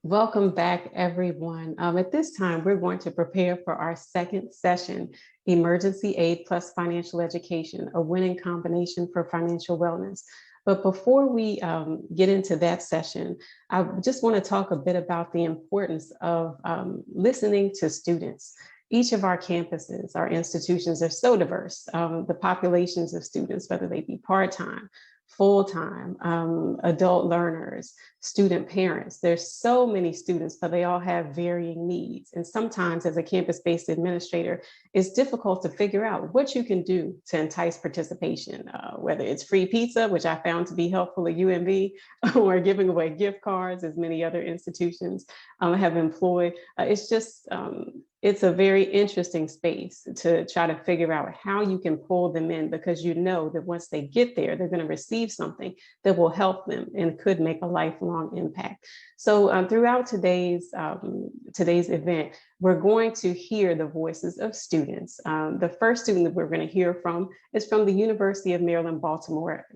Welcome back, everyone. At this time, we're going to prepare for our second session, Emergency Aid plus Financial Education, a winning combination for financial wellness. But before we get into that session, I just want to talk a bit about the importance of listening to students. Each of our campuses, our institutions are so diverse. The populations of students, whether they be part-time, full-time, adult learners, student parents. There's so many students, but they all have varying needs. And sometimes as a campus-based administrator, it's difficult to figure out what you can do to entice participation, whether it's free pizza, which I found to be helpful at UMB, or giving away gift cards, as many other institutions have employed. It's a very interesting space to try to figure out how you can pull them in, because you know that once they get there, they're going to receive something that will help them and could make a lifelong impact. So throughout today's event, we're going to hear the voices of students. The first student that we're going to hear from is from the University of Maryland, Baltimore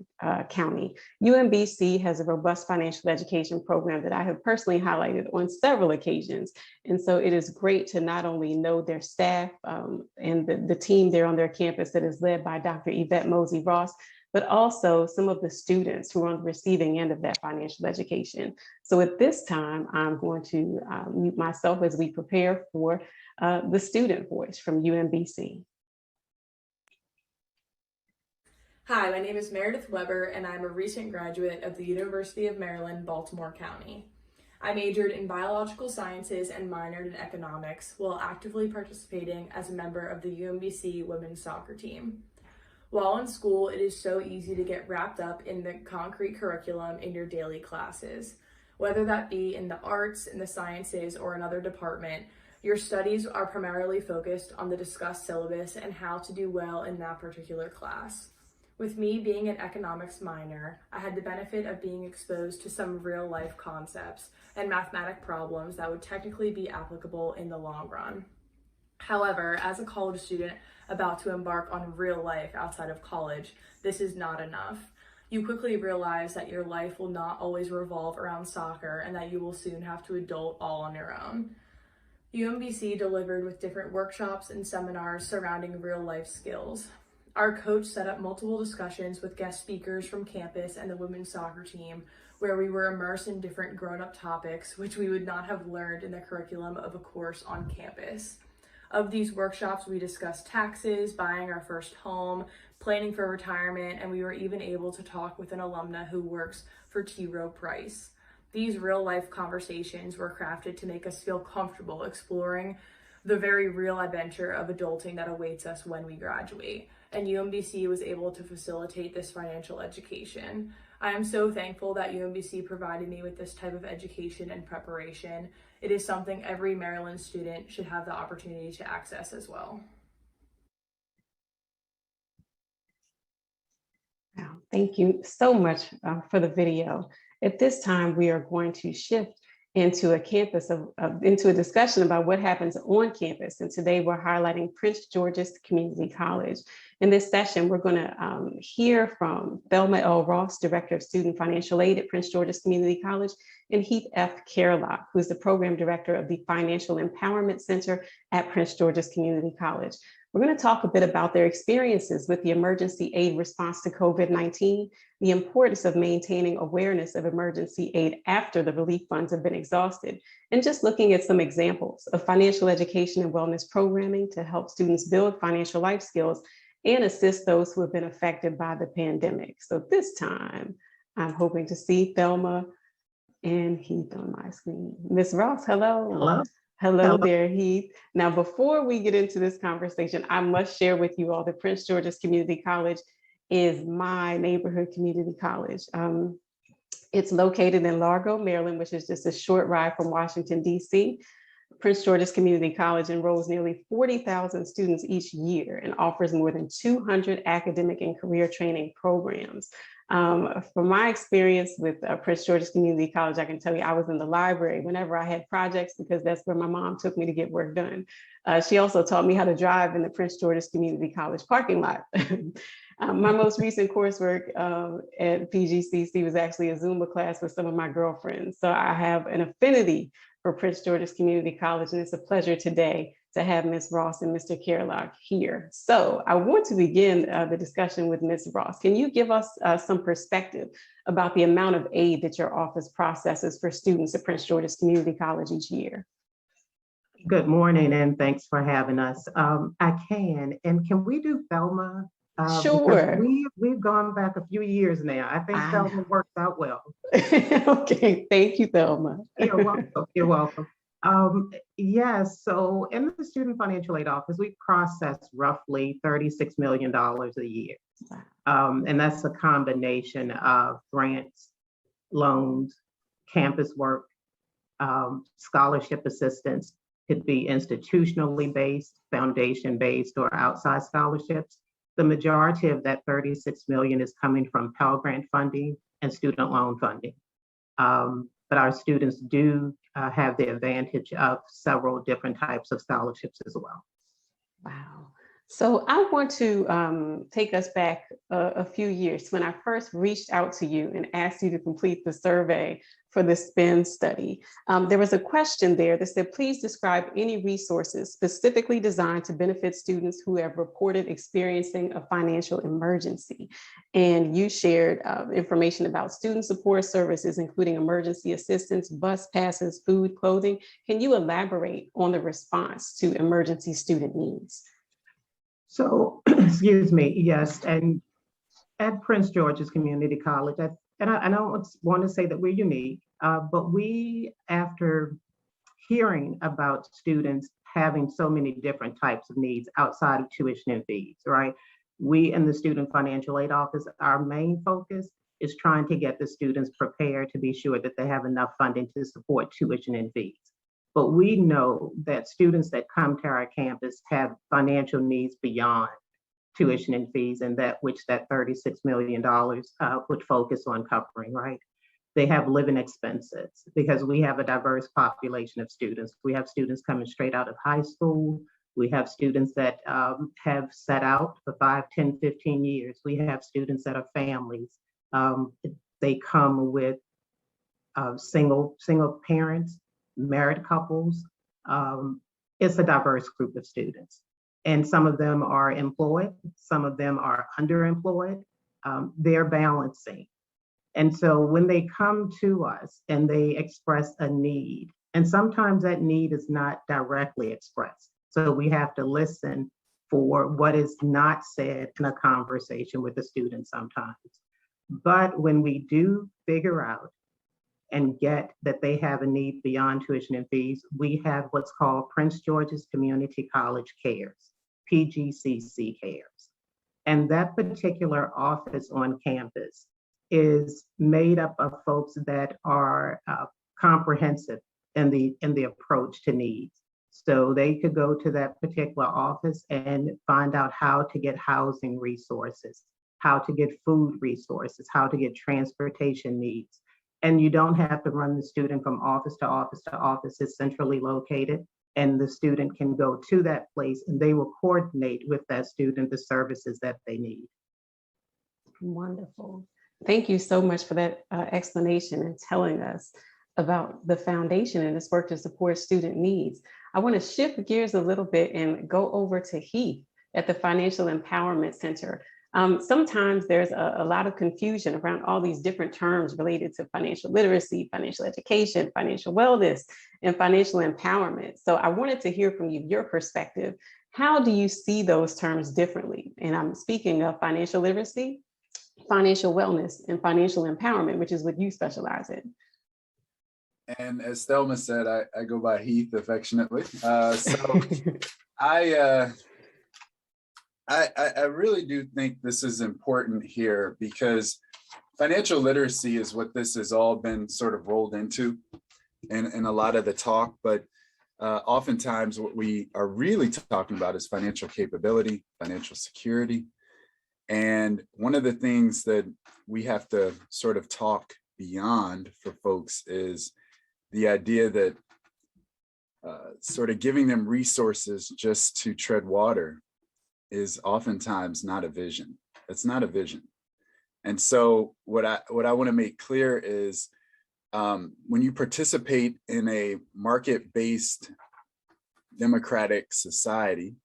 County. UMBC has a robust financial education program that I have personally highlighted on several occasions. And so it is great to not only know their staff and the team there on their campus that is led by Dr. Yvette Mosey-Ross, but also some of the students who are on the receiving end of that financial education. So at this time, I'm going to mute myself as we prepare for the student voice from UMBC. Hi, my name is Meredith Weber, and I'm a recent graduate of the University of Maryland, Baltimore County. I majored in biological sciences and minored in economics while actively participating as a member of the UMBC women's soccer team. While in school, it is so easy to get wrapped up in the concrete curriculum in your daily classes. Whether that be in the arts, in the sciences, or another department, your studies are primarily focused on the discussed syllabus and how to do well in that particular class. With me being an economics minor, I had the benefit of being exposed to some real life concepts and mathematic problems that would technically be applicable in the long run. However, as a college student about to embark on real life outside of college, this is not enough. You quickly realize that your life will not always revolve around soccer and that you will soon have to adult all on your own. UMBC delivered with different workshops and seminars surrounding real life skills. Our coach set up multiple discussions with guest speakers from campus and the women's soccer team, where we were immersed in different grown-up topics, which we would not have learned in the curriculum of a course on campus. Of these workshops, we discussed taxes, buying our first home, planning for retirement, and we were even able to talk with an alumna who works for T. Rowe Price. These real-life conversations were crafted to make us feel comfortable exploring the very real adventure of adulting that awaits us when we graduate. And UMBC was able to facilitate this financial education. I am so thankful that UMBC provided me with this type of education and preparation. It is something every Maryland student should have the opportunity to access as well. Wow, thank you so much for the video. At this time, we are going to shift into a discussion about what happens on campus. And today we're highlighting Prince George's Community College. In this session, we're going to hear from Thelma L. Ross, Director of Student Financial Aid at Prince George's Community College, and Heath F. Carelock, who's the Program Director of the Financial Empowerment Center at Prince George's Community College. We're going to talk a bit about their experiences with the emergency aid response to COVID-19, the importance of maintaining awareness of emergency aid after the relief funds have been exhausted, and just looking at some examples of financial education and wellness programming to help students build financial life skills and assist those who have been affected by the pandemic. So this time, I'm hoping to see Thelma and Heath on my screen. Ms. Ross, hello. Hello. Hello there, Heath. Now, before we get into this conversation, I must share with you all that Prince George's Community College is my neighborhood community college. It's located in Largo, Maryland, which is just a short ride from Washington, D.C. Prince George's Community College enrolls nearly 40,000 students each year and offers more than 200 academic and career training programs. From my experience with Prince George's Community College, I can tell you I was in the library whenever I had projects because that's where my mom took me to get work done. She also taught me how to drive in the Prince George's Community College parking lot. My most recent coursework at PGCC was actually a Zumba class with some of my girlfriends. So I have an affinity for Prince George's Community College, and it's a pleasure today to have Ms. Ross and Mr. Carelock here. So I want to begin the discussion with Ms. Ross. Can you give us some perspective about the amount of aid that your office processes for students at Prince George's Community College each year? Good morning, and thanks for having us. I can, and can we do Thelma? Sure. We've gone back a few years now. I think Thelma works out well. Okay, thank you, Thelma. You're welcome. You're welcome. Yes, so in the Student Financial Aid Office, we process roughly $36 million a year. And that's a combination of grants, loans, campus work, scholarship assistance. Could be institutionally based, foundation based, or outside scholarships. The majority of that 36 million is coming from Pell Grant funding and student loan funding. But our students do have the advantage of several different types of scholarships as well. Wow. So I want to take us back a few years when I first reached out to you and asked you to complete the survey for the SPIN study. There was a question there that said, please describe any resources specifically designed to benefit students who have reported experiencing a financial emergency. And you shared information about student support services, including emergency assistance, bus passes, food, clothing. Can you elaborate on the response to emergency student needs? So, excuse me, yes, and at Prince George's Community College, I don't want to say that we're unique, but we, after hearing about students having so many different types of needs outside of tuition and fees, right? We in the Student Financial Aid Office, our main focus is trying to get the students prepared to be sure that they have enough funding to support tuition and fees. But we know that students that come to our campus have financial needs beyond tuition and fees, and that $36 million would focus on covering, right? They have living expenses because we have a diverse population of students. We have students coming straight out of high school. We have students that have set out for 5, 10, 15 years. We have students that are families. They come with single parents, married couples. It's a diverse group of students. And some of them are employed, some of them are underemployed. They're balancing. And so when they come to us and they express a need, and sometimes that need is not directly expressed. So we have to listen for what is not said in a conversation with the student sometimes. But when we do figure out and get that they have a need beyond tuition and fees, we have what's called Prince George's Community College Cares, PGCC Cares. And that particular office on campus is made up of folks that are comprehensive in the approach to needs. So they could go to that particular office and find out how to get housing resources, how to get food resources, how to get transportation needs. And you don't have to run the student from office to office to office. It's centrally located, and the student can go to that place and they will coordinate with that student the services that they need. Wonderful. Thank you so much for that explanation and telling us about the foundation and its work to support student needs. I want to shift gears a little bit and go over to Heath at the Financial Empowerment Center. Sometimes there's a lot of confusion around all these different terms related to financial literacy, financial education, financial wellness, and financial empowerment. So I wanted to hear from you, your perspective. How do you see those terms differently? And I'm speaking of financial literacy, financial wellness, and financial empowerment, which is what you specialize in. And as Thelma said, I go by Heath affectionately. I really do think this is important here because financial literacy is what this has all been sort of rolled into in a lot of the talk, but oftentimes what we are really talking about is financial capability, financial security. And one of the things that we have to sort of talk beyond for folks is the idea that sort of giving them resources just to tread water is oftentimes not a vision. It's not a vision. And so what I want to make clear is when you participate in a market-based democratic society,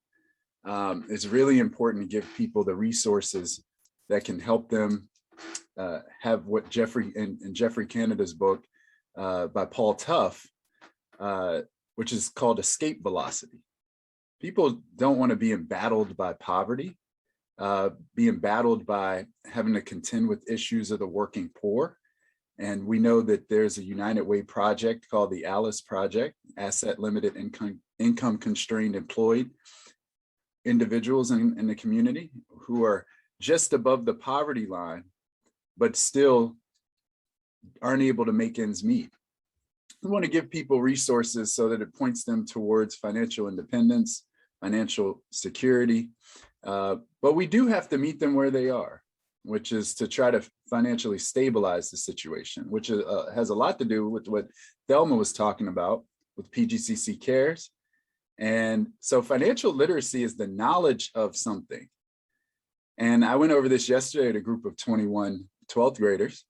it's really important to give people the resources that can help them have what Jeffrey in Jeffrey Canada's book by Paul Tough, which is called escape velocity. People don't want to be embattled by poverty, be embattled by having to contend with issues of the working poor. And we know that there's a United Way project called the ALICE project, Asset Limited Income Constrained Employed individuals in the community who are just above the poverty line, but still aren't able to make ends meet. We want to give people resources so that it points them towards financial independence, financial security, but we do have to meet them where they are, which is to try to financially stabilize the situation, which has a lot to do with what Thelma was talking about with PGCC Cares. And so financial literacy is the knowledge of something. And I went over this yesterday at a group of 21 12th graders,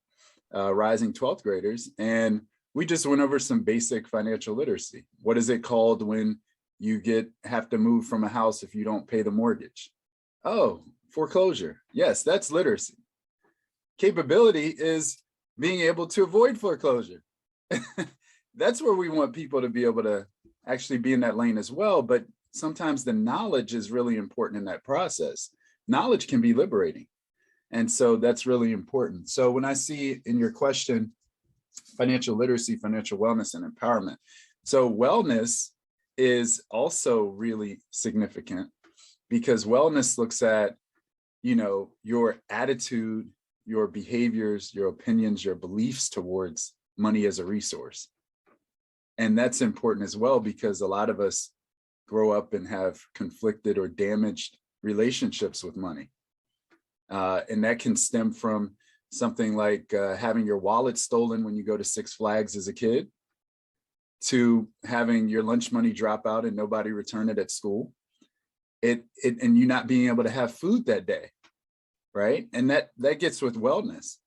rising 12th graders, and we just went over some basic financial literacy. What is it called when you have to move from a house if you don't pay the mortgage? Oh, foreclosure. Yes, that's literacy. Capability is being able to avoid foreclosure. That's where we want people to be able to actually be in that lane as well. But sometimes the knowledge is really important in that process. Knowledge can be liberating. And so that's really important. So when I see in your question, financial literacy, financial wellness, and empowerment. So wellness is also really significant because wellness looks at, your attitude, your behaviors, your opinions, your beliefs towards money as a resource. And that's important as well because a lot of us grow up and have conflicted or damaged relationships with money. And that can stem from something like having your wallet stolen when you go to Six Flags as a kid, to having your lunch money drop out and nobody return it at school, and you not being able to have food that day, right? And that gets with wellness.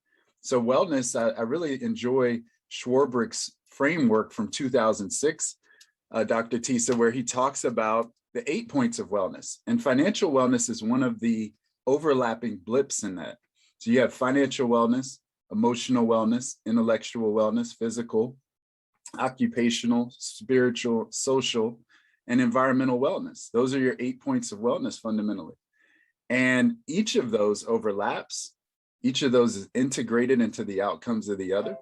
So wellness, I really enjoy Schwarbrick's framework from 2006, Dr. Tisa, where he talks about the 8 points of wellness. And financial wellness is one of the overlapping blips in that. So you have financial wellness, emotional wellness, intellectual wellness, physical, occupational, spiritual, social, and environmental wellness. Those are your 8 points of wellness fundamentally. And each of those overlaps. Each of those is integrated into the outcomes of the other.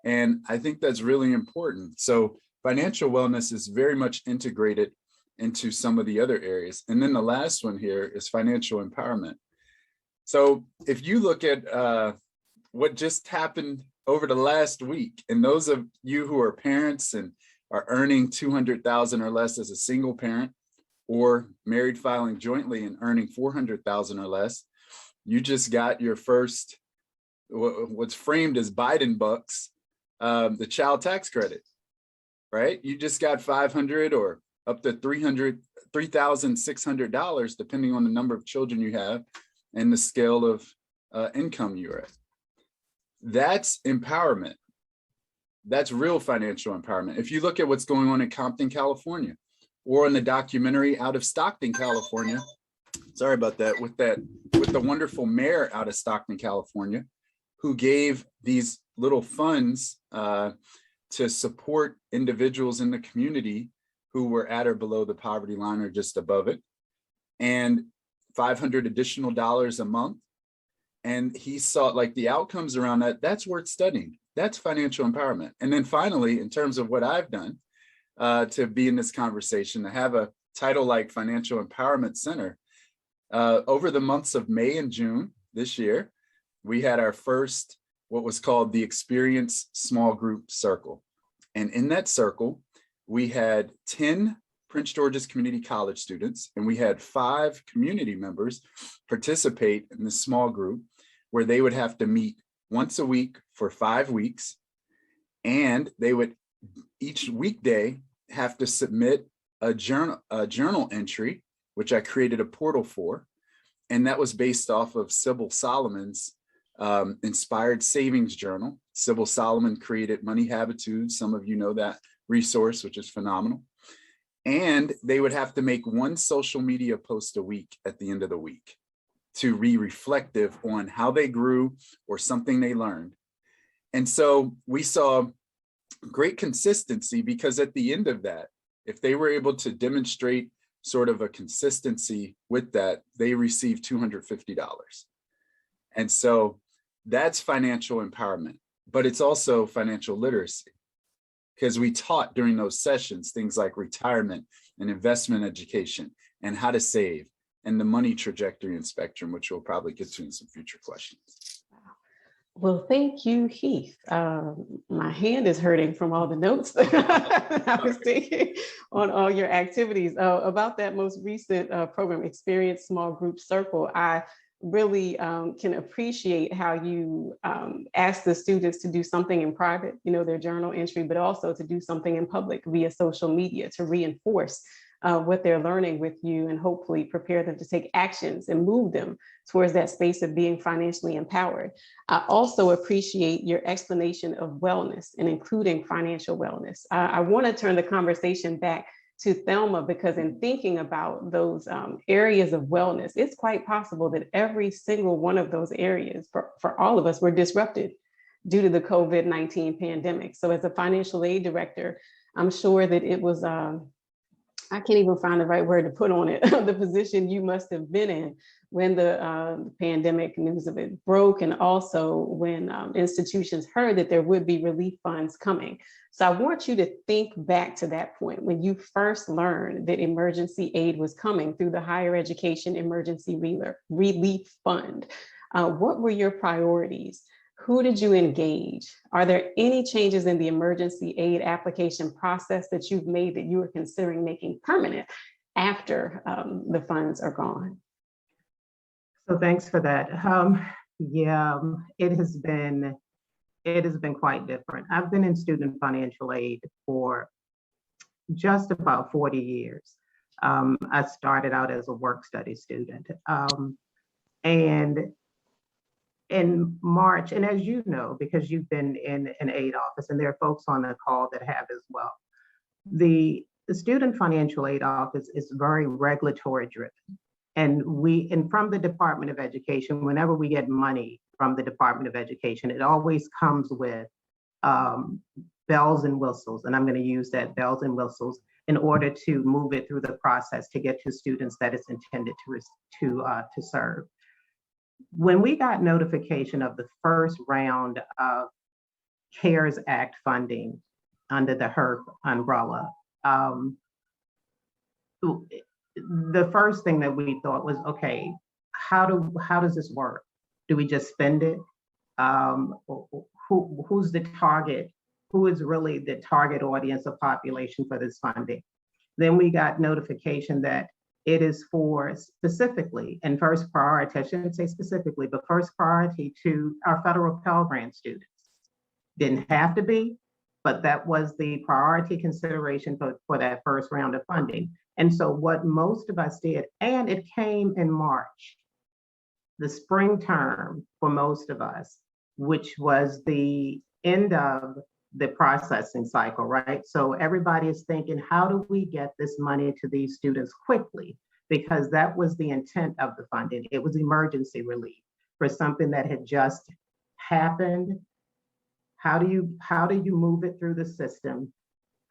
And I think that's really important. So financial wellness is very much integrated into some of the other areas. And then the last one here is financial empowerment. So if you look at what just happened over the last week, and those of you who are parents and are earning $200,000 or less as a single parent, or married filing jointly and earning $400,000 or less, you just got your first, what's framed as Biden bucks, the child tax credit, right? You just got $500 or up to $3,600, depending on the number of children you have and the scale of income you're at. That's empowerment. That's real financial empowerment. If you look at what's going on in Compton, California, or in the documentary out of Stockton, California, sorry about that, with the wonderful mayor out of Stockton, California, who gave these little funds to support individuals in the community who were at or below the poverty line or just above it, and $500 additional a month. And he saw like the outcomes around that. That's worth studying. That's financial empowerment. And then finally, in terms of what I've done to be in this conversation, to have a title like Financial Empowerment Center, over the months of May and June this year, we had our first, what was called the Experience Small Group Circle. And in that circle, we had 10 Prince George's Community College students, and we had 5 community members participate in this small group where they would have to meet once a week for 5 weeks. And they would each weekday have to submit a journal entry, which I created a portal for. And that was based off of Sybil Solomon's inspired savings journal. Sybil Solomon created Money Habitudes. Some of you know that resource, which is phenomenal. And they would have to make one social media post a week at the end of the week to be reflective on how they grew or something they learned. And so we saw great consistency, because at the end of that, if they were able to demonstrate sort of a consistency with that, they received $250. And so that's financial empowerment, but it's also financial literacy, because we taught during those sessions things like retirement and investment education and how to save and the money trajectory and spectrum, which we'll probably get to in some future questions. Well, thank you, Heath. My hand is hurting from all the notes that I was taking on all your activities. About that most recent program, Experience Small Group Circle, I really can appreciate how you ask the students to do something in private, their journal entry, but also to do something in public via social media to reinforce what they're learning with you, and hopefully prepare them to take actions and move them towards that space of being financially empowered. I also appreciate your explanation of wellness and including financial wellness. I want to turn the conversation back to Thelma, because in thinking about those areas of wellness, it's quite possible that every single one of those areas for all of us were disrupted due to the COVID-19 pandemic. So as a financial aid director, I'm sure that it was, I can't even find the right word to put on it, the position you must have been in when the pandemic news of it broke, and also when institutions heard that there would be relief funds coming. So I want you to think back to that point when you first learned that emergency aid was coming through the Higher Education Emergency Relief Fund. What were your priorities? Who did you engage? Are there any changes in the emergency aid application process that you've made that you are considering making permanent after the funds are gone? So thanks for that. Yeah, it has been quite different. I've been in student financial aid for just about 40 years. I started out as a work study student. And in March, and as you know, because you've been in an aid office, and there are folks on the call that have as well, the student financial aid office is very regulatory driven. And from the Department of Education, whenever we get money from the Department of Education, it always comes with bells and whistles. And I'm going to use that, bells and whistles, in order to move it through the process to get to students that it's intended to serve. When we got notification of the first round of CARES Act funding under the HERF umbrella, the first thing that we thought was, okay, how does this work? Do we just spend it? Who's the target? Who is really the target audience or population for this funding? Then we got notification that it is for specifically, and first priority, I shouldn't say specifically, but first priority to our federal Pell Grant students. Didn't have to be, but that was the priority consideration for that first round of funding. And so what most of us did, and it came in March, the spring term for most of us, which was the end of the processing cycle, right? So everybody is thinking, how do we get this money to these students quickly? Because that was the intent of the funding. It was emergency relief for something that had just happened. How do you move it through the system?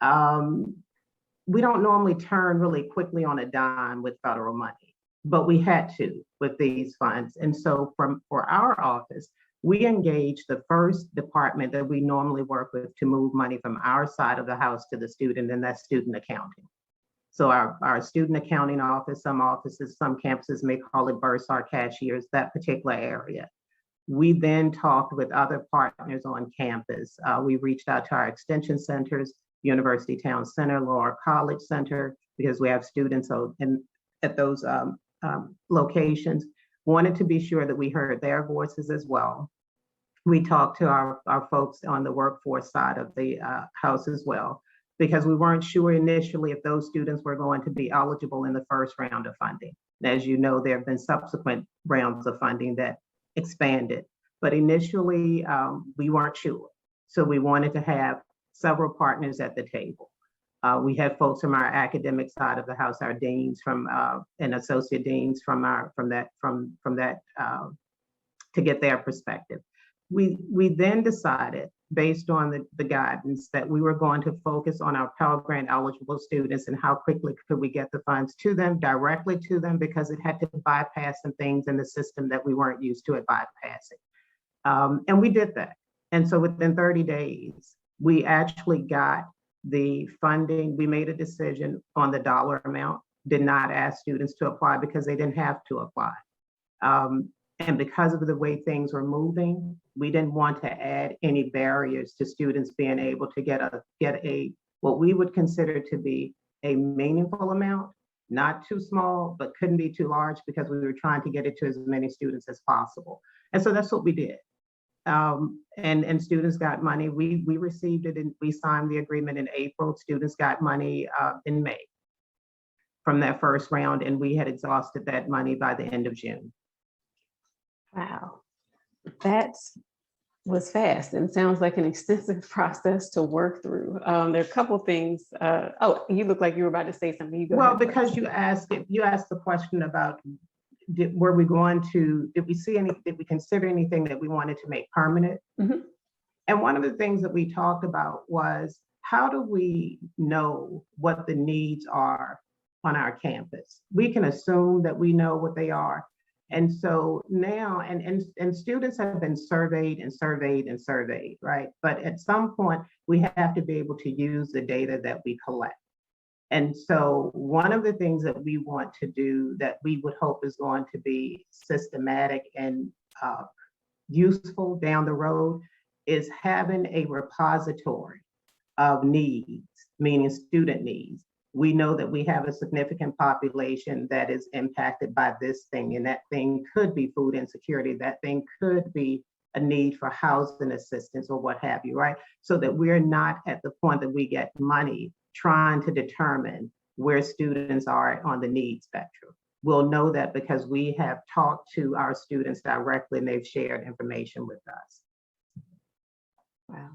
We don't normally turn really quickly on a dime with federal money, but we had to with these funds. And so for our office, we engaged the first department that we normally work with to move money from our side of the house to the student, and that's student accounting. So our student accounting office, some offices, some campuses may call it bursar cashiers, that particular area. We then talked with other partners on campus. We reached out to our extension centers, University Town Center, Lower College Center, because we have students at those locations. Wanted to be sure that we heard their voices as well. We talked to our folks on the workforce side of the house as well, because we weren't sure initially if those students were going to be eligible in the first round of funding. As you know, there have been subsequent rounds of funding that expanded, but initially we weren't sure. So we wanted to have several partners at the table. We had folks from our academic side of the house, our deans and associate deans from that to get their perspective. We then decided, based on the guidance, that we were going to focus on our Pell Grant eligible students and how quickly could we get the funds to them, directly to them, because it had to bypass some things in the system that we weren't used to it bypassing. And we did that. And so within 30 days, we actually got the funding. We made a decision on the dollar amount, did not ask students to apply because they didn't have to apply. And because of the way things were moving, we didn't want to add any barriers to students being able to get a what we would consider to be a meaningful amount, not too small, but couldn't be too large, because we were trying to get it to as many students as possible. And so that's what we did. And students got money. We received it, and we signed the agreement in April. Students got money in May from that first round, and we had exhausted that money by the end of June. Wow, that was fast and sounds like an extensive process to work through. There are a couple things. Oh, you look like you were about to say something. You go well, ahead because first. you asked the question about did we consider anything that we wanted to make permanent? Mhm. And one of the things that we talked about was, how do we know what the needs are on our campus? We can assume that we know what they are. And so now, and students have been surveyed and surveyed and surveyed, right? But at some point, we have to be able to use the data that we collect. And so one of the things that we want to do that we would hope is going to be systematic and useful down the road is having a repository of needs, meaning student needs. We know that we have a significant population that is impacted by this thing, and that thing could be food insecurity, that thing could be a need for housing assistance or what have you, right? So that we're not at the point that we get money trying to determine where students are on the needs spectrum. We'll know that because we have talked to our students directly and they've shared information with us. Wow.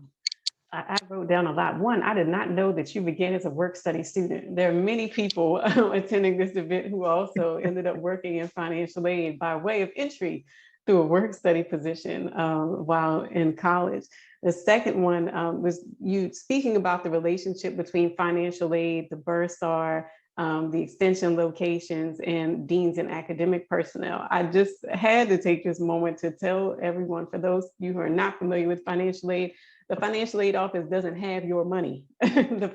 I wrote down a lot. One, I did not know that you began as a work study student. There are many people attending this event who also ended up working in financial aid by way of entry through a work study position while in college. The second one was you speaking about the relationship between financial aid, the bursar, the extension locations, and deans and academic personnel. I just had to take this moment to tell everyone, for those of you who are not familiar with financial aid, the financial aid office doesn't have your money. The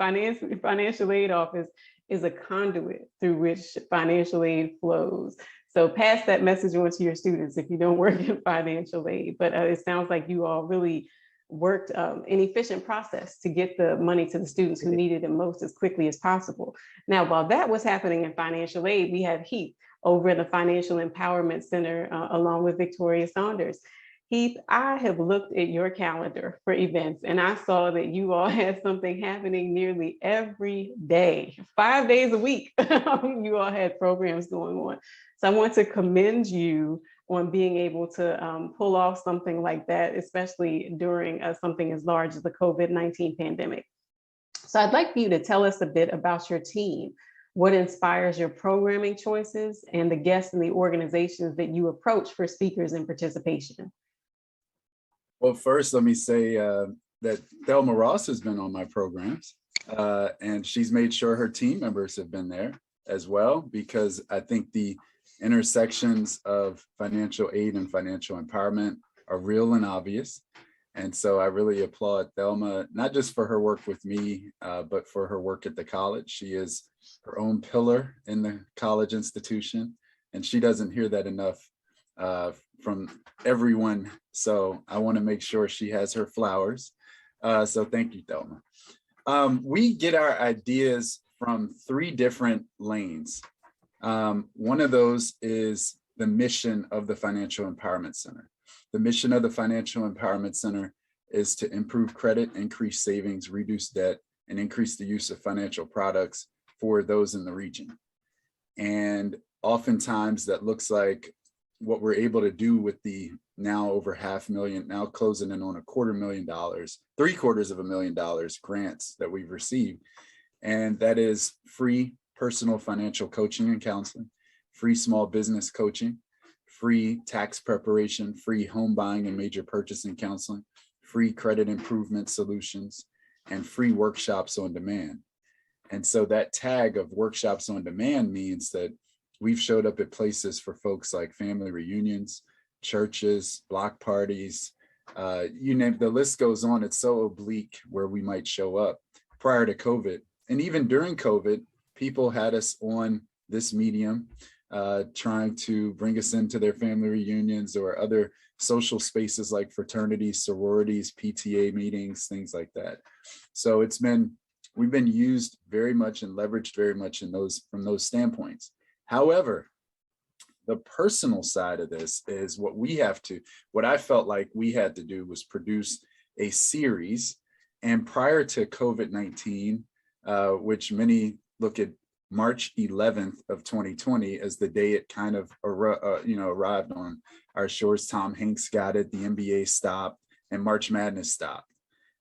financial aid office is a conduit through which financial aid flows. So pass that message on to your students if you don't work in financial aid. But it sounds like you all really worked an efficient process to get the money to the students who needed it most as quickly as possible. Now, while that was happening in financial aid, we have Heath over in the Financial Empowerment Center along with Victoria Saunders. Heath, I have looked at your calendar for events and I saw that you all had something happening nearly every day, 5 days a week. You all had programs going on. So I want to commend you on being able to pull off something like that, especially during something as large as the COVID-19 pandemic. So I'd like for you to tell us a bit about your team, what inspires your programming choices, and the guests and the organizations that you approach for speakers and participation. Well, first, let me say that Thelma Ross has been on my programs, and she's made sure her team members have been there as well, because I think the intersections of financial aid and financial empowerment are real and obvious. And so I really applaud Thelma, not just for her work with me, but for her work at the college. She is her own pillar in the college institution, and she doesn't hear that enough from everyone. So I want to make sure she has her flowers. So thank you, Thelma. We get our ideas from 3 different lanes. One of those is the mission of the Financial Empowerment Center. The mission of the Financial Empowerment Center is to improve credit, increase savings, reduce debt, and increase the use of financial products for those in the region. And oftentimes that looks like what we're able to do with the now over $500,000, now closing in on $250,000, $750,000 grants that we've received. And that is free personal financial coaching and counseling, free small business coaching, free tax preparation, free home buying and major purchasing counseling, free credit improvement solutions, and free workshops on demand. And so that tag of workshops on demand means that we've showed up at places for folks like family reunions, churches, block parties, you name it, the list goes on. It's so oblique where we might show up prior to COVID. And even during COVID, people had us on this medium, trying to bring us into their family reunions or other social spaces like fraternities, sororities, PTA meetings, things like that. So we've been used very much and leveraged very much from those standpoints. However, the personal side of this is what I felt like we had to do was produce a series. And prior to COVID-19, which many look at March 11th of 2020 as the day it kind of arrived on our shores. Tom Hanks got it, the NBA stopped, and March Madness stopped.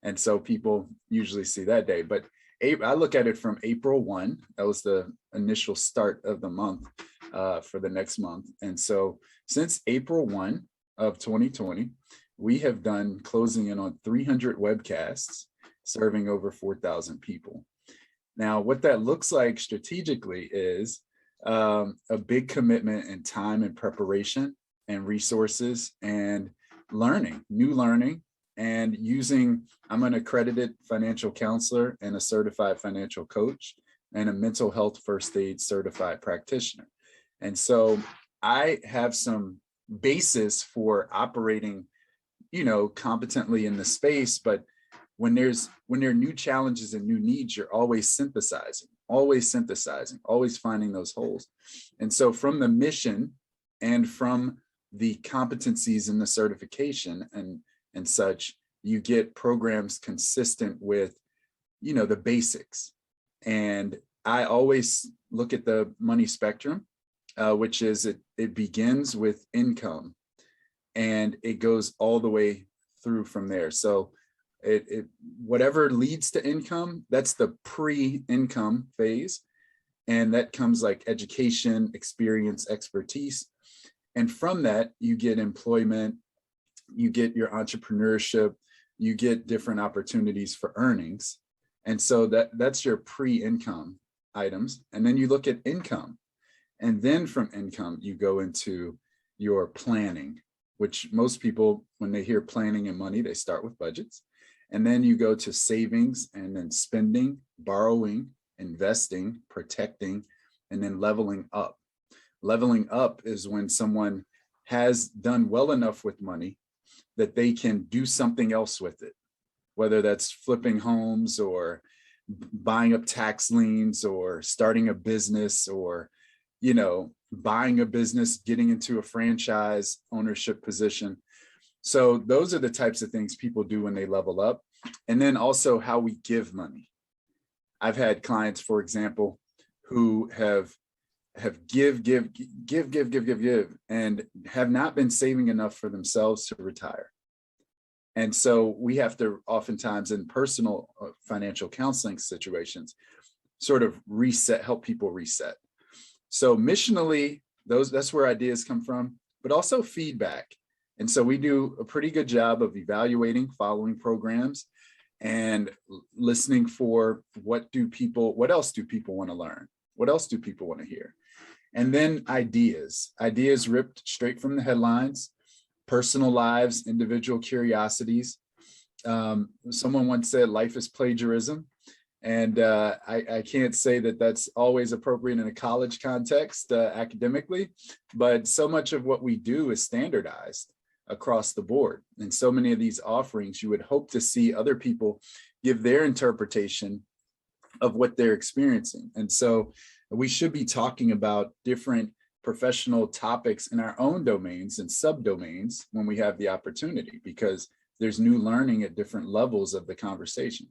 And so people usually see that day. But I look at it from April 1. That was the initial start of the month for the next month. And so since April 1 of 2020, we have done closing in on 300 webcasts, serving over 4,000 people. Now, what that looks like strategically is a big commitment in time and preparation and resources and new learning, and I'm an accredited financial counselor and a certified financial coach and a mental health first aid certified practitioner. And so I have some basis for operating, competently in the space, but when there are new challenges and new needs, you're always synthesizing, always finding those holes. And so from the mission and from the competencies in the certification and such, you get programs consistent with, the basics. And I always look at the money spectrum, which is it begins with income and it goes all the way through from there. So whatever leads to income, that's the pre-income phase. And that comes like education, experience, expertise. And from that, you get employment, you get your entrepreneurship, you get different opportunities for earnings. And so that's your pre-income items. And then you look at income. And then from income, you go into your planning, which most people, when they hear planning and money, they start with budgets. And then you go to savings and then spending, borrowing, investing, protecting, and then leveling up. Leveling up is when someone has done well enough with money that they can do something else with it, whether that's flipping homes or buying up tax liens or starting a business or, buying a business, getting into a franchise ownership position. So those are the types of things people do when they level up. And then also how we give money. I've had clients, for example, who have give, and have not been saving enough for themselves to retire. And so we have to oftentimes in personal financial counseling situations, sort of help people reset. So missionally, that's where ideas come from, but also feedback. And so we do a pretty good job of evaluating, following programs, and listening for what else do people want to learn? What else do people want to hear? And then ideas ripped straight from the headlines, personal lives, individual curiosities. Someone once said life is plagiarism. And I can't say that that's always appropriate in a college context academically, but so much of what we do is standardized across the board. And so many of these offerings, you would hope to see other people give their interpretation of what they're experiencing. And so we should be talking about different professional topics in our own domains and subdomains when we have the opportunity, because there's new learning at different levels of the conversation.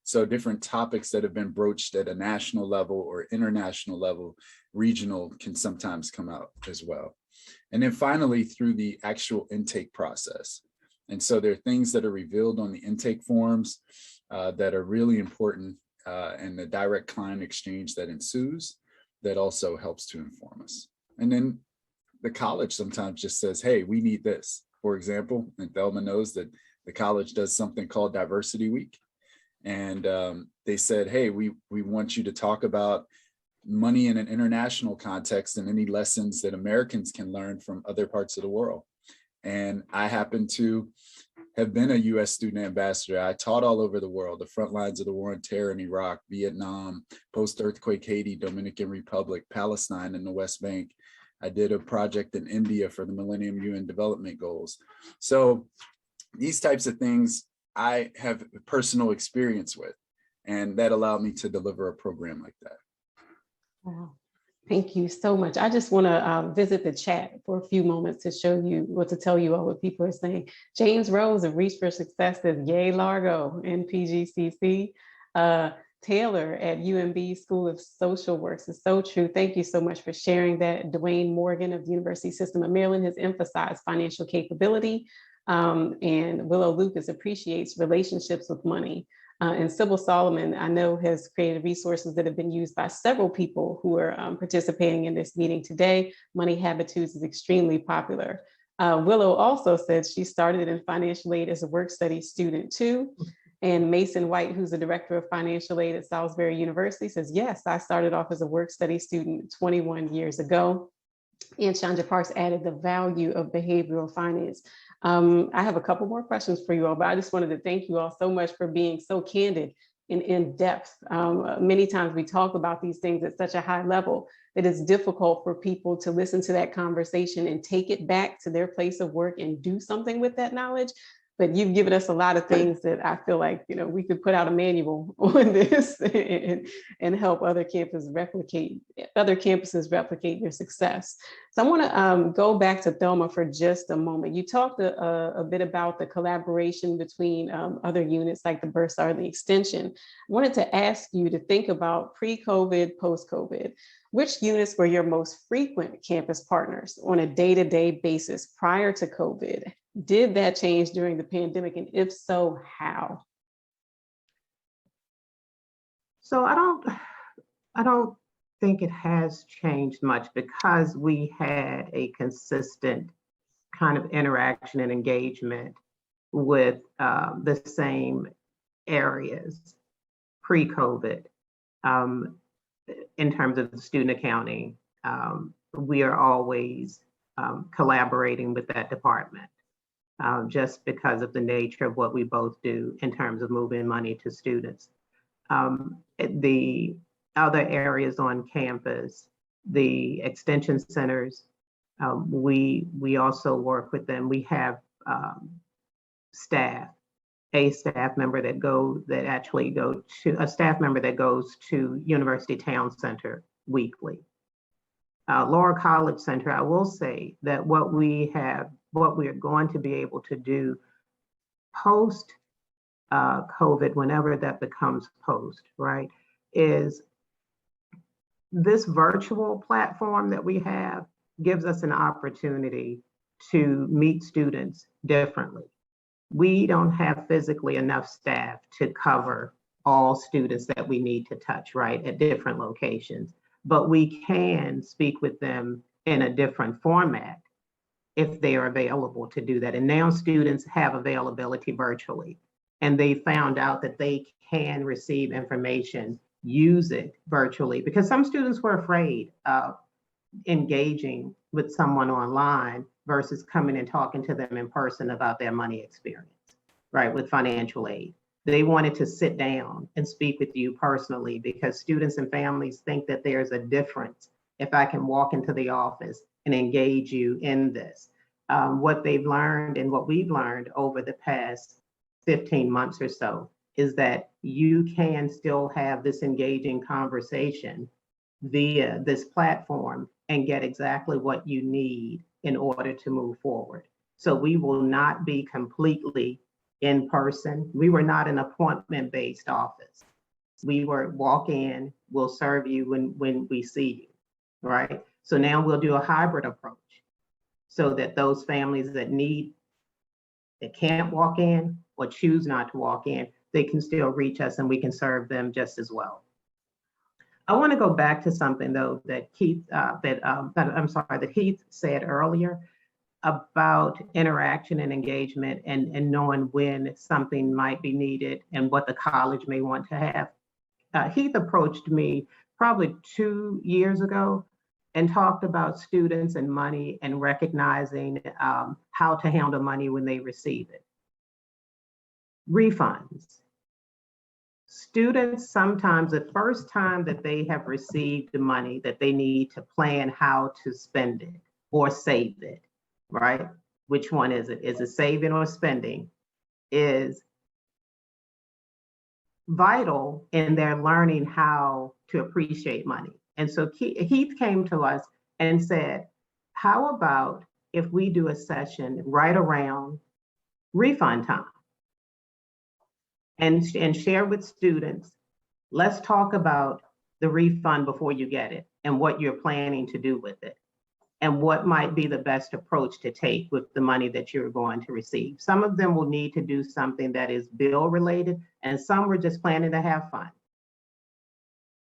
So different topics that have been broached at a national level or international level, regional, can sometimes come out as well. And then finally, through the actual intake process. And so there are things that are revealed on the intake forms that are really important, and the direct client exchange that ensues that also helps to inform us. And then the college sometimes just says, hey, we need this. For example, and Thelma knows that the college does something called Diversity Week. And they said, hey, we want you to talk about money in an international context and any lessons that Americans can learn from other parts of the world. And I happen to have been a US student ambassador. I taught all over the world, the front lines of the war on terror in Iraq, Vietnam, post-earthquake Haiti, Dominican Republic, Palestine, and the West Bank. I did a project in India for the Millennium UN Development Goals. So these types of things I have personal experience with, and that allowed me to deliver a program like that. Wow. Thank you so much. I just want to visit the chat for a few moments to show you to tell you all what people are saying. James Rose of Reach for Success says, yay, Largo and PGCC. Taylor at UMB School of Social Works is so true. Thank you so much for sharing that. Dwayne Morgan of the University System of Maryland has emphasized financial capability. And Willow Lucas appreciates relationships with money. And Sybil Solomon, I know, has created resources that have been used by several people who are participating in this meeting today. Money Habitudes is extremely popular. Willow also said she started in financial aid as a work study student too. And Mason White, who's the director of financial aid at Salisbury University, says, yes, I started off as a work study student 21 years ago. And Chandra Parks added the value of behavioral finance. I have a couple more questions for you all, but I just wanted to thank you all so much for being so candid and in depth. Many times we talk about these things at such a high level that it's difficult for people to listen to that conversation and take it back to their place of work and do something with that knowledge. But you've given us a lot of things that I feel like, you know, we could put out a manual on this and help other campuses replicate their success. So I want to go back to Thelma for just a moment. You talked a bit about the collaboration between other units like the Bursar and the Extension. I wanted to ask you to think about pre-COVID, post-COVID. Which units were your most frequent campus partners on a day-to-day basis prior to COVID? Did that change during the pandemic? And if so, how? So I don't think it has changed much because we had a consistent kind of interaction and engagement with the same areas pre-COVID. In terms of the student accounting, we are always collaborating with that department just because of the nature of what we both do in terms of moving money to students. The other areas on campus, the extension centers, we also work with them. We have a staff member that goes to University Town Center weekly. Laura College Center, I will say that what we are going to be able to do post COVID, whenever that becomes post, right, is this virtual platform that we have gives us an opportunity to meet students differently. We don't have physically enough staff to cover all students that we need to touch, right, at different locations, but we can speak with them in a different format if they are available to do that. And now students have availability virtually, and they found out that they can receive information, use it virtually, because some students were afraid of engaging with someone online versus coming and talking to them in person about their money experience, right, with financial aid. They wanted to sit down and speak with you personally because students and families think that there's a difference if I can walk into the office and engage you in this. What they've learned and what we've learned over the past 15 months or so is that you can still have this engaging conversation via this platform and get exactly what you need in order to move forward. So we will not be completely in person. We were not an appointment-based office. We were walk in, we'll serve you when we see you, right? So now we'll do a hybrid approach so that those families that can't walk in or choose not to walk in, they can still reach us and we can serve them just as well. I want to go back to something though that Heath said earlier about interaction and engagement and knowing when something might be needed and what the college may want to have. Heath approached me probably 2 years ago and talked about students and money and recognizing how to handle money when they receive it. Refunds. Students sometimes, the first time that they have received the money, that they need to plan how to spend it or save it, right? Which one is it? Is it saving or spending? Is vital in their learning how to appreciate money. And so Heath came to us and said, how about if we do a session right around refund time and share with students, let's talk about the refund before you get it and what you're planning to do with it and what might be the best approach to take with the money that you're going to receive. Some of them will need to do something that is bill related and some were just planning to have fun.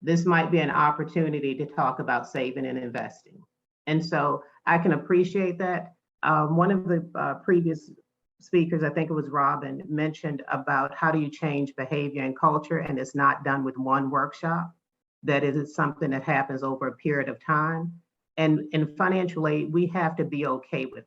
This might be an opportunity to talk about saving and investing. And so I can appreciate that. One of the previous speakers, I think it was Robin, mentioned about how do you change behavior and culture, and it's not done with one workshop, that it is something that happens over a period of time. And in financial aid, we have to be okay with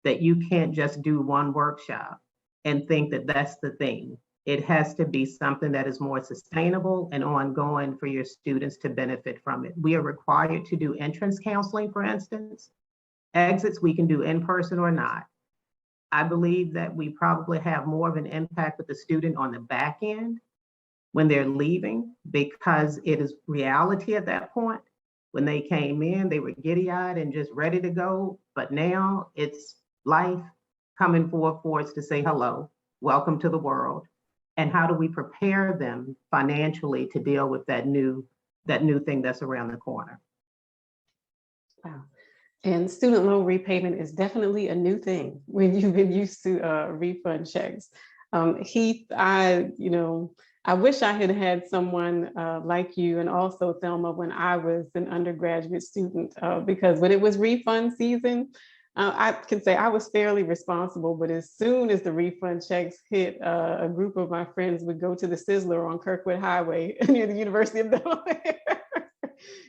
that you can't just do one workshop and think that that's the thing. It has to be something that is more sustainable and ongoing for your students to benefit from it. We are required to do entrance counseling, for instance. Exits we can do in person or not. I believe that we probably have more of an impact with the student on the back end when they're leaving, because it is reality at that point. When they came in, they were giddy-eyed and just ready to go. But now it's life coming forth for us to say hello, welcome to the world. And how do we prepare them financially to deal with that new thing that's around the corner? Wow. And student loan repayment is definitely a new thing when you've been used to refund checks. Heath, I wish I had had someone like you and also Thelma when I was an undergraduate student, because when it was refund season, I can say I was fairly responsible, but as soon as the refund checks hit, a group of my friends would go to the Sizzler on Kirkwood Highway near the University of Delaware.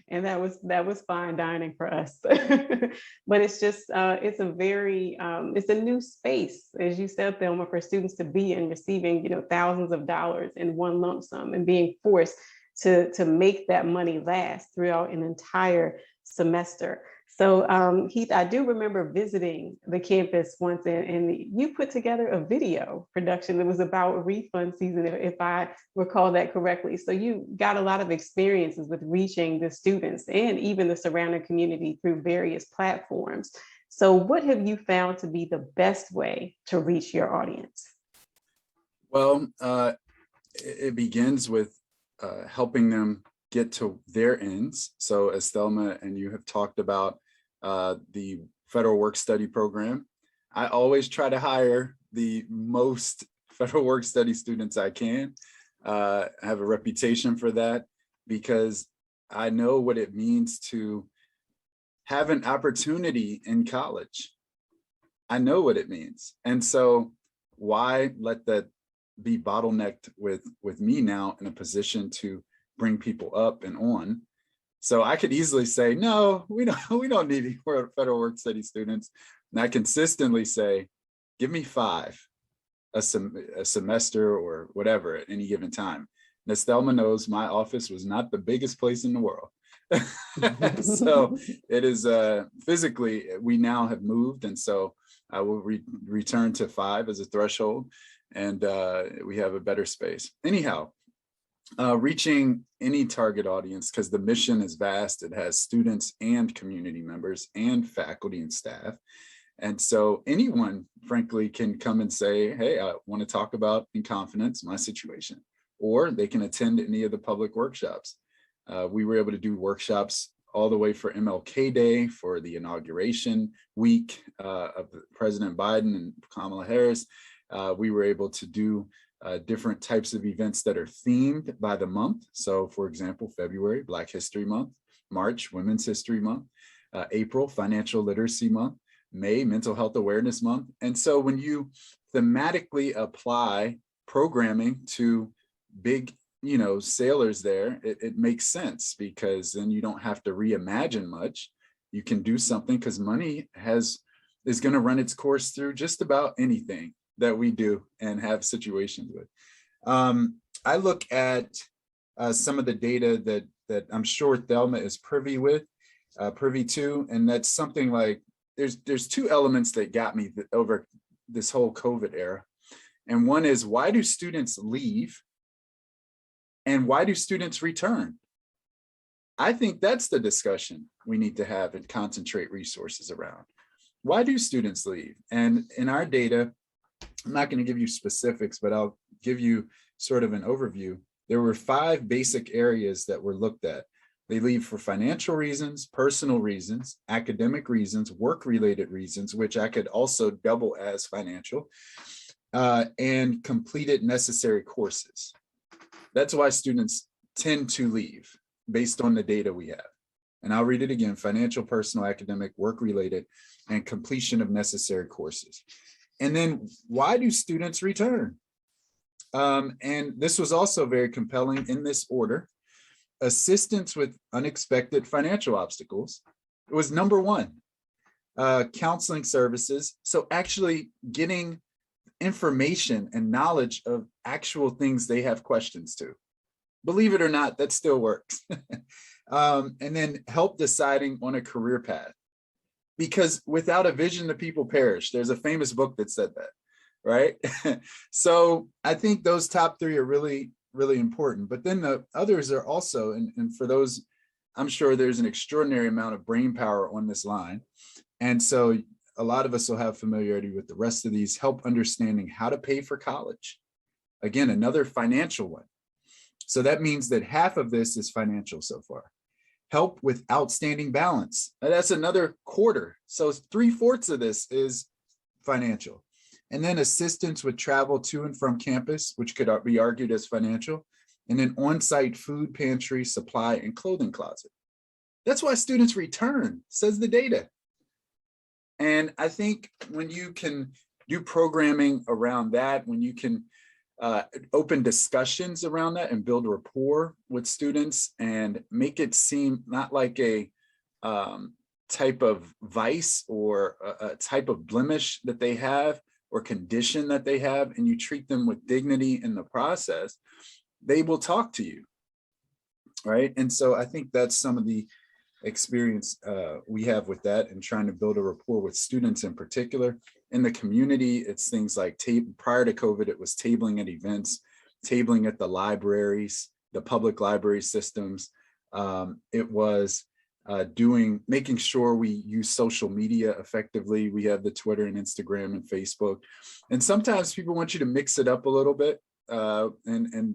And that was fine dining for us. But it's just, it's a new space, as you said, Thelma, for students to be in, receiving, thousands of dollars in one lump sum and being forced to make that money last throughout an entire semester. So Heath, I do remember visiting the campus once, and you put together a video production that was about refund season, if I recall that correctly. So you got a lot of experiences with reaching the students and even the surrounding community through various platforms. So what have you found to be the best way to reach your audience? Well, it begins with helping them get to their ends. So as Thelma and you have talked about the federal work study program, I always try to hire the most federal work study students I can. I have a reputation for that because I know what it means to have an opportunity in college. I know what it means. And so why let that be bottlenecked with me now in a position to bring people up and on? So I could easily say, no, we don't need any more federal work study students. And I consistently say, give me 5 a semester or whatever at any given time. And as Thelma knows, my office was not the biggest place in the world. So it is physically, we now have moved. And so I will return to 5 as a threshold, and we have a better space. Anyhow, reaching any target audience, because the mission is vast. It has students and community members and faculty and staff. And so anyone, frankly, can come and say, hey, I want to talk about in confidence my situation, or they can attend any of the public workshops. We were able to do workshops all the way for MLK Day, for the inauguration week of President Biden and Kamala Harris. We were able to do different types of events that are themed by the month. So for example, February, Black History Month; March, Women's History Month; April, Financial Literacy Month; May, Mental Health Awareness Month. And so when you thematically apply programming to big, sailors there, it makes sense, because then you don't have to reimagine much. You can do something, because money is going to run its course through just about anything that we do and have situations with. I look at some of the data that I'm sure Thelma is privy to, and that's something like, there's two elements that got me over this whole COVID era. And one is, why do students leave? And why do students return? I think that's the discussion we need to have and concentrate resources around. Why do students leave? And in our data, I'm not going to give you specifics, but I'll give you sort of an overview. There were 5 basic areas that were looked at. They leave for financial reasons, personal reasons, academic reasons, work-related reasons, which I could also double as financial, and completed necessary courses. That's why students tend to leave based on the data we have. And I'll read it again: financial, personal, academic, work-related, and completion of necessary courses. And then why do students return? And this was also very compelling in this order. Assistance with unexpected financial obstacles. It was number 1. Counseling services. So actually getting information and knowledge of actual things they have questions to. Believe it or not, that still works. And then help deciding on a career path. Because without a vision, the people perish. There's a famous book that said that, right? So I think those top 3 are really, really important. But then the others are also, and for those, I'm sure there's an extraordinary amount of brain power on this line. And so a lot of us will have familiarity with the rest of these. Help understanding how to pay for college. Again, another financial one. So that means that half of this is financial so far. Help with outstanding balance. That's another quarter. So 3/4 of this is financial. And then assistance with travel to and from campus, which could be argued as financial. And then on-site food pantry, supply, and clothing closet. That's why students return, says the data. And I think when you can do programming around that, when you can open discussions around that and build rapport with students and make it seem not like a type of vice or a type of blemish that they have or condition that they have, and you treat them with dignity in the process, they will talk to you, right? And so I think that's some of the experience we have with that, and trying to build a rapport with students in particular. In the community, it's things like prior to COVID, it was tabling at events, tabling at the libraries, the public library systems. It was making sure we use social media effectively. We have the Twitter and Instagram and Facebook. And sometimes people want you to mix it up a little bit and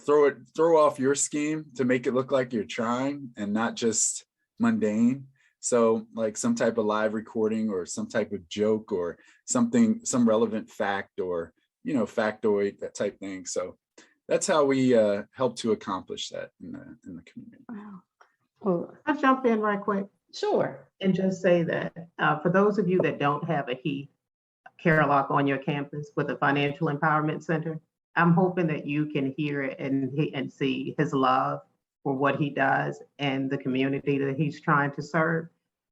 throw off your scheme to make it look like you're trying and not just mundane. So like some type of live recording or some type of joke or something, some relevant fact or, factoid, that type thing. So that's how we help to accomplish that in the community. Wow. Well, I'll jump in right quick sure. and just say that for those of you that don't have a Heath Carelock on your campus with a financial empowerment center, I'm hoping that you can hear it and see his love for what he does and the community that he's trying to serve.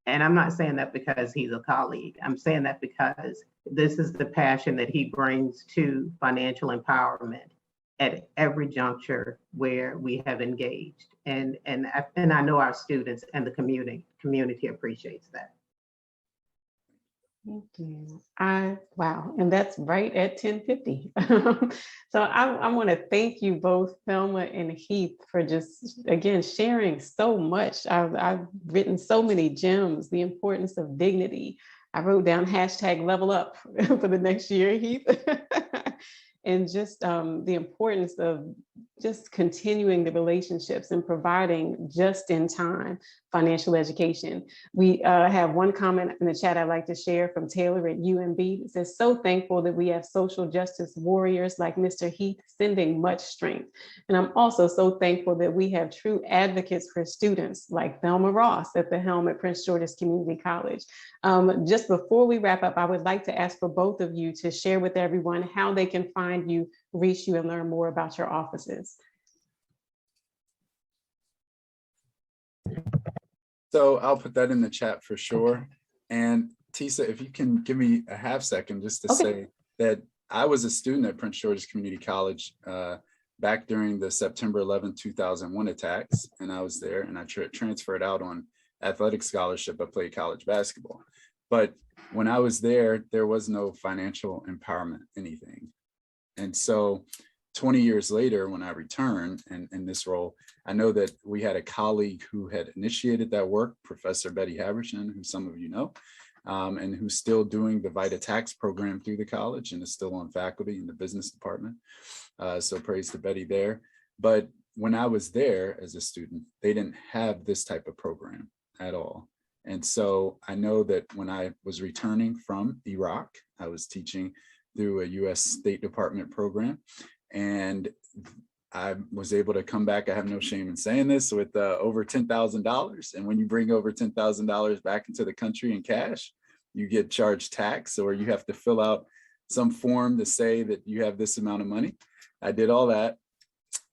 And I'm not saying that because he's a colleague. I'm saying that because this is the passion that he brings to financial empowerment at every juncture where we have engaged. And I know our students and the community appreciates that. Thank you. Wow, and that's right at 10:50. So I want to thank you both, Thelma and Heath, for just, again, sharing so much. I've written so many gems: the importance of dignity, I wrote down hashtag level up for the next year, Heath. And just the importance of just continuing the relationships and providing just in time financial education. We have one comment in the chat I'd like to share from Taylor at UMB. It says, so thankful that we have social justice warriors like Mr. Heath, sending much strength. And I'm also so thankful that we have true advocates for students like Thelma Ross at the helm at Prince George's Community College. Just before we wrap up, I would like to ask for both of you to share with everyone how they can find you, reach you, and learn more about your offices. So I'll put that in the chat for sure. And Tisa, if you can give me a half second just to say that I was a student at Prince George's Community College back during the September 11, 2001 attacks. And I was there and I transferred out on athletic scholarship. I played college basketball. But when I was there, there was no financial empowerment, anything. And so 20 years later, when I returned in this role, I know that we had a colleague who had initiated that work, Professor Betty Habershon, who some of you know, and who's still doing the VITA tax program through the college and is still on faculty in the business department. So praise to Betty there. But when I was there as a student, they didn't have this type of program at all. And so I know that when I was returning from Iraq, I was teaching through a US State Department program. And I was able to come back, I have no shame in saying this, with over $10,000. And when you bring over $10,000 back into the country in cash, you get charged tax, or you have to fill out some form to say that you have this amount of money. I did all that.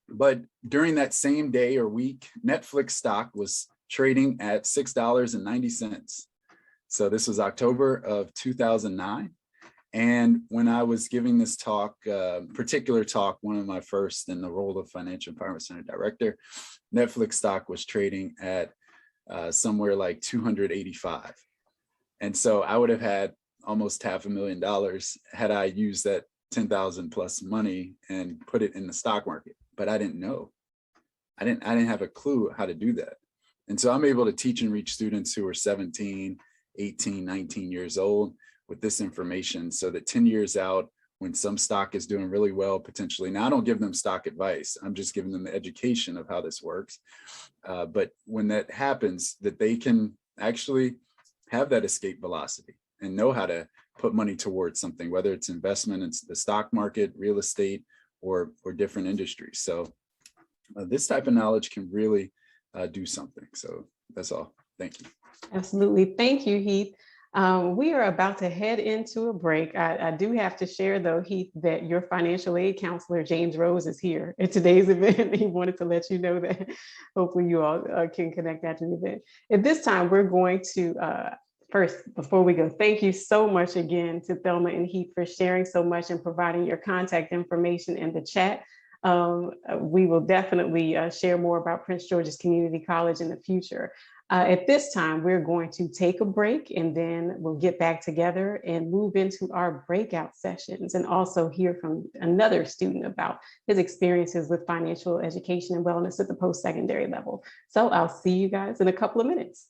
But during that same day or week, Netflix stock was trading at $6.90. So this was October of 2009. And when I was giving this talk, particular talk, one of my first in the role of Financial Empowerment Center Director, Netflix stock was trading at somewhere like 285. And so I would have had almost $500,000 had I used that 10,000 plus money and put it in the stock market. But I didn't know. I didn't have a clue how to do that. And so I'm able to teach and reach students who are 17, 18, 19 years old with this information, so that 10 years out, when some stock is doing really well, potentially, now I don't give them stock advice, I'm just giving them the education of how this works. But when that happens, that they can actually have that escape velocity and know how to put money towards something, whether it's investment in the stock market, real estate, or different industries. So this type of knowledge can really do something. So that's all. Thank you. Absolutely. Thank you, Heath. We are about to head into a break. I do have to share, though, Heath, that your financial aid counselor, James Rose, is here at today's event. He wanted to let you know that. Hopefully you all can connect after the event. At this time, we're going to, first, before we go, thank you so much again to Thelma and Heath for sharing so much and providing your contact information in the chat. We will definitely share more about Prince George's Community College in the future. At this time, we're going to take a break, and then we'll get back together and move into our breakout sessions and also hear from another student about his experiences with financial education and wellness at the post-secondary level. So I'll see you guys in a couple of minutes.